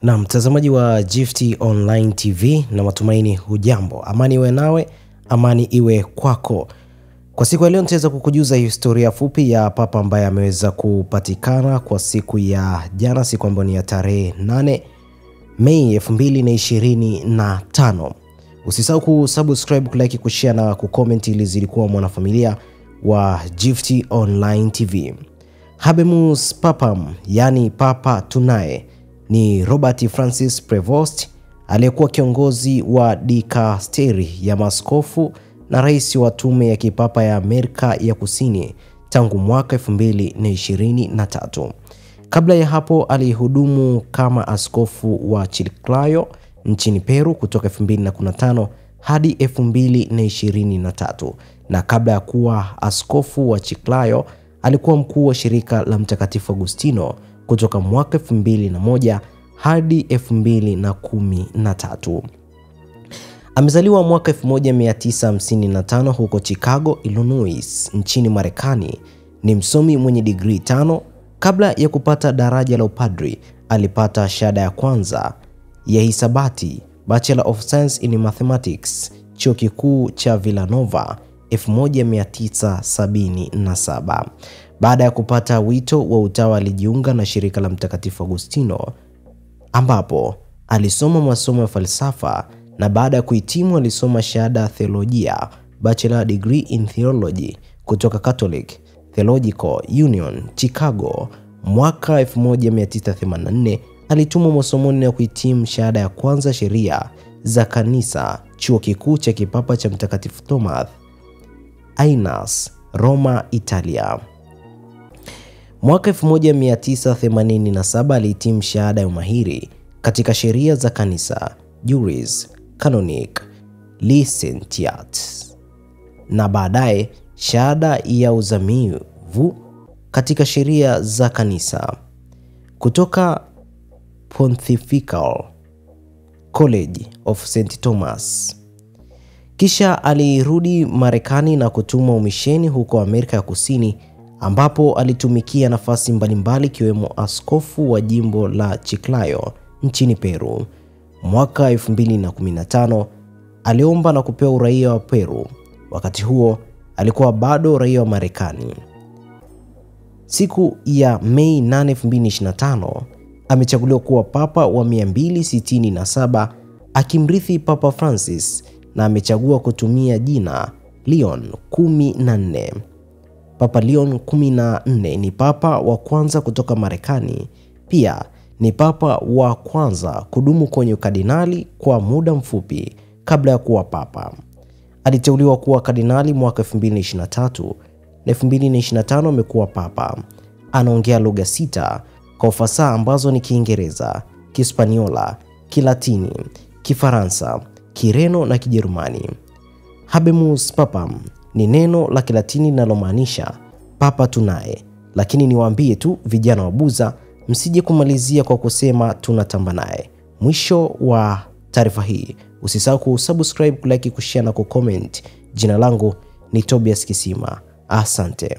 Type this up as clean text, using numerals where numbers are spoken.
Na mtazamaji wa Gift Online TV, na matumaini hujambo. Amani iwe nawe, amani iwe kwako. Kwa siku ya leo nitaweza kukujuza historia fupi ya papa ambaye ameweza kupatikana kwa siku ya jana, siku ambayo ni ya tarehe 8 Mei 2025. Usisahau kusubscribe, kulike, kushare na kucomment ili zilikuwa mwanafamilia wa Gift Online TV. Habemus Papam, yani Papa tunaye, ni Robert Francis Prevost, aliyekuwa kiongozi wa dikasteri ya maskofu na rais wa tume ya kipapa ya Amerika ya Kusini tangu mwaka 2023. Kabla ya hapo alihudumu kama askofu wa Chiclayo nchini Peru kutoka 2015 hadi 2023, na kabla ya kuwa askofu wa Chiclayo alikuwa mkuu wa shirika la Mtakatifu Agustino kutoka mwaka 2001 hadi 2013. Amezaliwa mwaka 1955 huko Chicago, Illinois, nchini Marekani. Ni msomi mwenye degree 5. Kabla ya kupata daraja la upadri, alipata shahada ya kwanza ya hisabati, Bachelor of Science in Mathematics, Chuo Kikuu cha Villanova 1977. Baada ya kupata wito wa utawa alijiunga na shirika la Mtakatifu Agustino ambapo alisoma masomo ya falsafa, na baada ya kuhitimu alisoma shahada ya theolojia, Bachelor degree in Theology kutoka Catholic Theological Union Chicago. Mwaka 1984 alitumwa masomoni na kuhitimu shahada ya kwanza sheria za kanisa, Chuo Kikuu cha Kipapa cha Mtakatifu Thomas Aquinas, Roma, Italia. Mwaka 1987 alihitimu shahada ya umahiri katika sheria za kanisa, Juris Canonic Licentiate, na baadaye shahada ya uzamivu katika sheria za kanisa kutoka Pontifical College of St. Thomas. Kisha alirudi Marekani na kutumwa umisheni huko Amerika ya Kusini, ambapo alitumikia nafasi mbalimbali ikiwemo askofu wa jimbo la Chiclayo nchini Peru. Mwaka 2015 aliomba na kupewa uraia wa Peru. Wakati huo alikuwa bado raia wa Marekani. Siku ya Mei 8, 2025 amechaguliwa kuwa papa wa 267 akimrithi Papa Francis, na amechagua kutumia jina Leon 14. Papa Leon 14 ni papa wa kwanza kutoka Marekani. Pia ni papa wa kwanza kudumu kwenye ukardinali kwa muda mfupi kabla ya kuwa papa. Aliteuliwa kuwa kardinali mwaka 2023 na 2025 amekuwa papa. Anaongea lugha 6 kwa ufasaha ambazo ni Kiingereza, Kispaniola, Kilatini, Kifaransa, Kireno na Kijerumani. Habemus Papam ni neno la Kilatini linalomaanisha papa tunaye, lakini niwaambie tu vijana wa Buza, msije kumalizia kwa kusema tunatamba naye. Mwisho wa taarifa hii. Usisahau kusubscribe, kulike, kushare na kucomment. Jina langu ni Tobias Kisima. Asante.